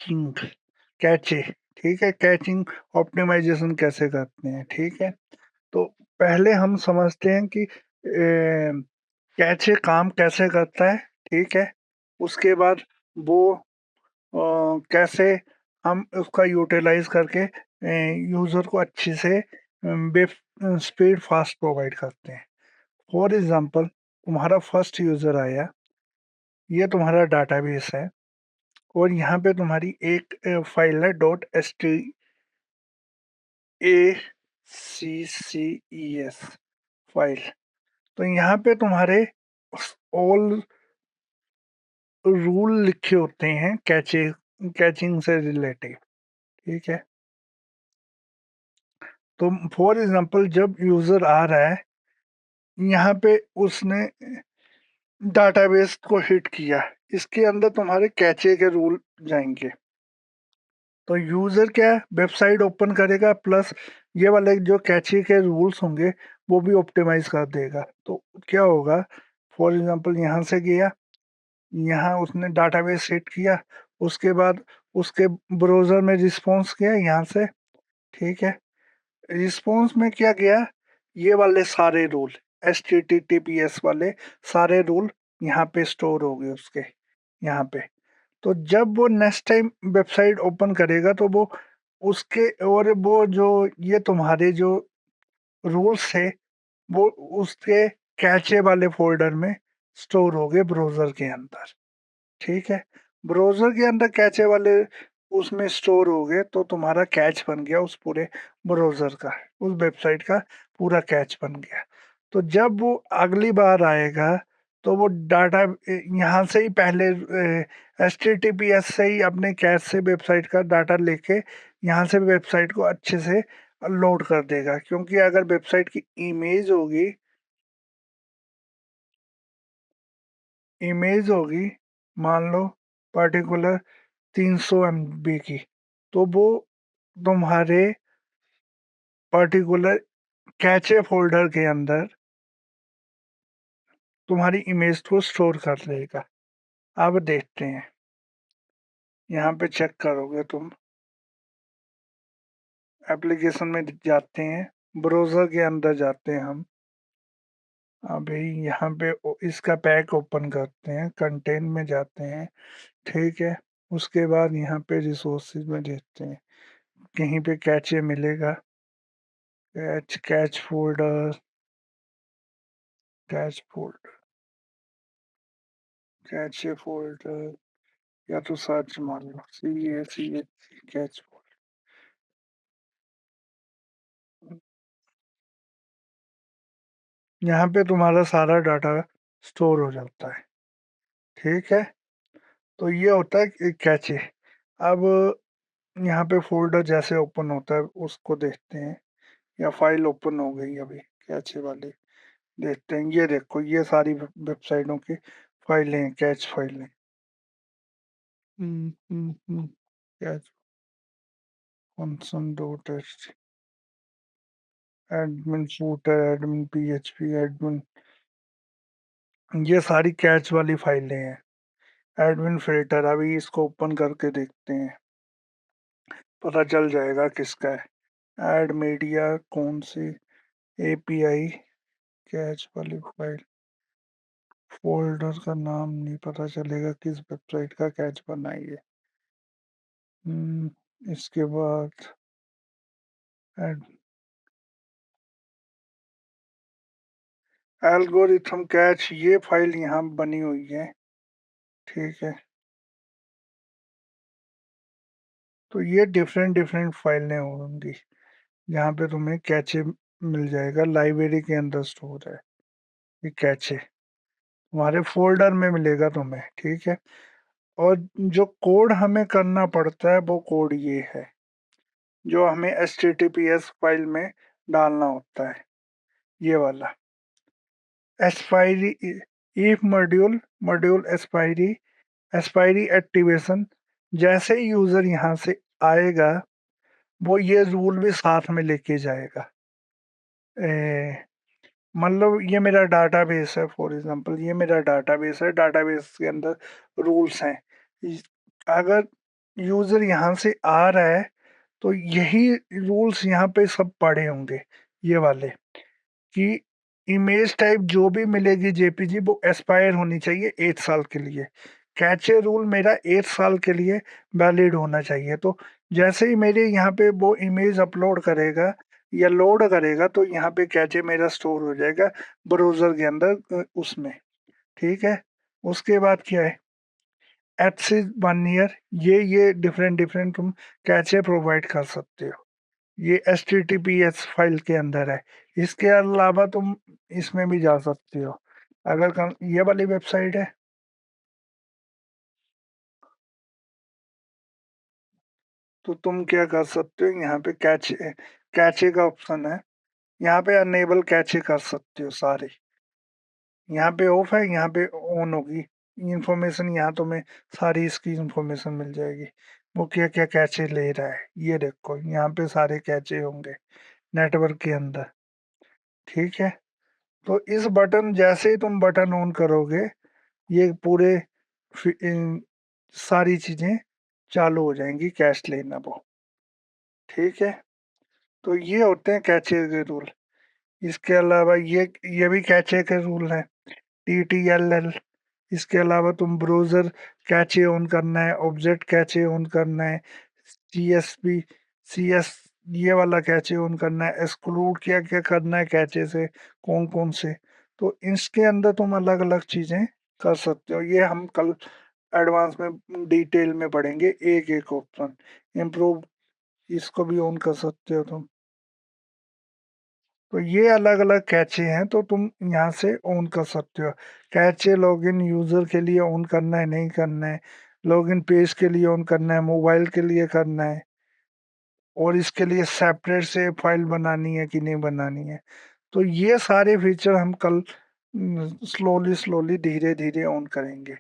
Catching, cache, ठीक है, catching optimisation कैसे करते हैं, ठीक है। तो पहले हम समझते हैं कि कैचे काम कैसे करता है, ठीक है। उसके बाद वो कैसे हम उसका यूटिलाइज करके यूजर को अच्छे से वेब स्पीड फास्ट प्रोवाइड करते हैं। फॉर एग्जांपल, तुम्हारा फर्स्ट यूजर आया, ये तुम्हारा डाटाबेस है, और यहाँ पे तुम्हारी एक फाइल है dot S T A C C E S file. तो यहाँ पे तुम्हारे ऑल रूल लिखे होते हैं कैचिंग से रिलेटेड, ठीक है। तो फॉर एग्जांपल, जब यूजर आ रहा है, यहाँ पे उसने डाटाबेस को हिट किया, इसके अंदर तुम्हारे कैचे के रूल जाएंगे। तो यूजर क्या वेबसाइट ओपन करेगा, प्लस ये वाले जो कैचे के रूल्स होंगे वो भी ऑप्टिमाइज कर देगा। तो क्या होगा, फॉर एग्जांपल यहाँ से गया, यहाँ उसने डाटाबेस हिट किया, उसके बाद उसके ब्राउजर में रिस्पॉन्स किया यहाँ से, ठीक है। रिस्पॉन्स में क्या गया, ये वाले सारे रूल, HTTPS वाले सारे रूल यहाँ पे स्टोर हो गए उसके, यहाँ पे। तो जब वो नेक्स्ट टाइम वेबसाइट ओपन करेगा तो वो उसके, और वो जो ये तुम्हारे जो रूल्स थे वो उसके कैचे वाले फोल्डर में स्टोर हो गए ब्राउजर के अंदर, ठीक है। ब्राउजर के अंदर कैचे वाले उसमें स्टोर हो गए, तो तुम्हारा कैच बन गया उस पूरे ब्राउजर का, उस वेबसाइट का पूरा कैच बन गया। तो जब वो अगली बार आएगा तो वो डाटा यहाँ से ही पहले HTTPS से ही अपने कैच से वेबसाइट का डाटा लेके यहाँ से वेबसाइट को अच्छे से लोड कर देगा, क्योंकि अगर वेबसाइट की इमेज होगी, मान लो पर्टिकुलर 300 MB की, तो वो तुम्हारे पर्टिकुलर कैचे फोल्डर के अंदर तुम्हारी इमेज को स्टोर कर लेगा। अब देखते हैं, यहाँ पे चेक करोगे तुम, एप्लीकेशन में जाते हैं, ब्राउजर के अंदर जाते हैं हम, अभी यहाँ पे इसका पैक ओपन करते हैं, कंटेंट में जाते हैं, ठीक है। उसके बाद यहाँ पे रिसोर्सेज में देखते हैं, कहीं पे कैचे मिलेगा, catch folder, catch folder, cache folder, या तो सर्च मार लो सी ए कैच फोल्डर। यहाँ पे तुम्हारा सारा डाटा स्टोर हो जाता है, ठीक है। तो ये होता है कैचे। अब यहाँ पे फोल्डर जैसे ओपन होता है उसको देखते हैं, या फाइल ओपन हो गई अभी कैचे वाली, देखते हैं। ये देखो, ये सारी वेबसाइटों की फाइलें हैं, कैच फाइलें। Catch function dot H, admin footer, admin PHP, admin, ये सारी कैच वाली फाइलें हैं। एडमिन फिल्टर, अभी इसको ओपन करके देखते हैं, पता चल जाएगा किसका है। एड मीडिया, कौन सी API, कैच वाली फाइल, फोल्डर का नाम नहीं पता चलेगा, किस वेबसाइट का कैच बना है ये। इसके बाद एड एल्गोरिथम कैच, ये फाइल यहाँ बनी हुई है, ठीक है। तो ये डिफरेंट डिफरेंट फाइलें होंगी, यहाँ पे तुम्हें कैचे मिल जाएगा, लाइब्रेरी के अंदर स्टोर है ये कैचे, तुम्हारे फोल्डर में मिलेगा तुम्हें, ठीक है। और जो कोड हमें करना पड़ता है वो कोड ये है, जो हमें HTTPS फाइल में डालना होता है, ये वाला expiry, if module expiry activation. जैसे ही यूजर यहाँ से आएगा वो ये रूल भी साथ में लेके जाएगा। मतलब ये मेरा डाटाबेस है, फॉर एग्जांपल ये मेरा डाटाबेस है, डाटाबेस के अंदर रूल्स हैं। अगर यूज़र यहाँ से आ रहा है तो यही रूल्स यहाँ पे सब पड़े होंगे, ये वाले, कि इमेज टाइप जो भी मिलेगी जेपीजी वो एक्सपायर होनी चाहिए 8 साल के लिए। कैचे रूल मेरा 8 साल के लिए वैलिड होना चाहिए। तो जैसे ही मेरे यहाँ पे वो इमेज अपलोड करेगा या लोड करेगा तो यहाँ पे कैचे मेरा स्टोर हो जाएगा ब्राउज़र के अंदर उसमें, ठीक है? उसके बाद क्या है, एक्सिस 1 ईयर ये डिफरेंट तुम कैचे प्रोवाइड कर सकते हो। ये एचटीटीपीएस फाइल के अंदर है। इसके अलावा तुम इसमें भी जा सकते हो। अगर ये वाली वेबसाइट है तो तुम क्या कर सकते हो, यहाँ पे कैचे कैचे का ऑप्शन है, यहाँ पे अनेबल कैचे कर सकते हो सारे। यहाँ पे ऑफ है, यहाँ पे ऑन होगी इंफॉर्मेशन, यहाँ तुम्हें सारी इसकी इंफॉर्मेशन मिल जाएगी। वो क्या क्या कैचे ले रहा है ये देखो, यहाँ पे सारे कैचे होंगे नेटवर्क के अंदर, ठीक है? तो इस बटन जैसे ही तुम बटन ऑन करोगे ये पूरे सारी चीजें चालू हो जाएंगी कैश लेना वो, ठीक है? तो ये होते हैं कैचे के रूल। इसके अलावा ये भी कैचे के रूल हैं, TTLL। इसके अलावा तुम ब्राउज़र कैचे ऑन करना है, ऑब्जेक्ट कैचे ऑन करना है, CSP CS ये वाला कैचे ऑन करना है, एक्सक्लूड क्या-क्या करना है कैचे से, कौन-कौन से। तो इसके अंदर तुम अलग-अलग चीज़ें कर सकते हो। ये हम कल एडवांस में डिटेल में पढ़ेंगे एक-एक ऑप्शन। इम्प्रूव इसको भी ऑन कर सकते हो तुम। तो ये अलग-अलग कैचे हैं तो तुम यहाँ से ऑन कर सकते हो। कैचे लॉगिन यूज़र के लिए ऑन करना है, नहीं करना है, लॉगिन पेज के लिए ऑन करना है, मोबाइल के लिए करना है, और इसके लिए सेपरेट से फाइल बनानी है कि नहीं बनानी है। तो ये सारे फीचर हम कल स्लोली धीरे-धीरे ऑन करेंगे,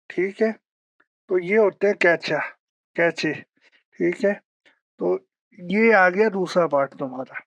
ठीक है? तो ये होते हैं कैचे, ठीक है? तो ये आ गया दूसरा पार्ट तुम्हारा।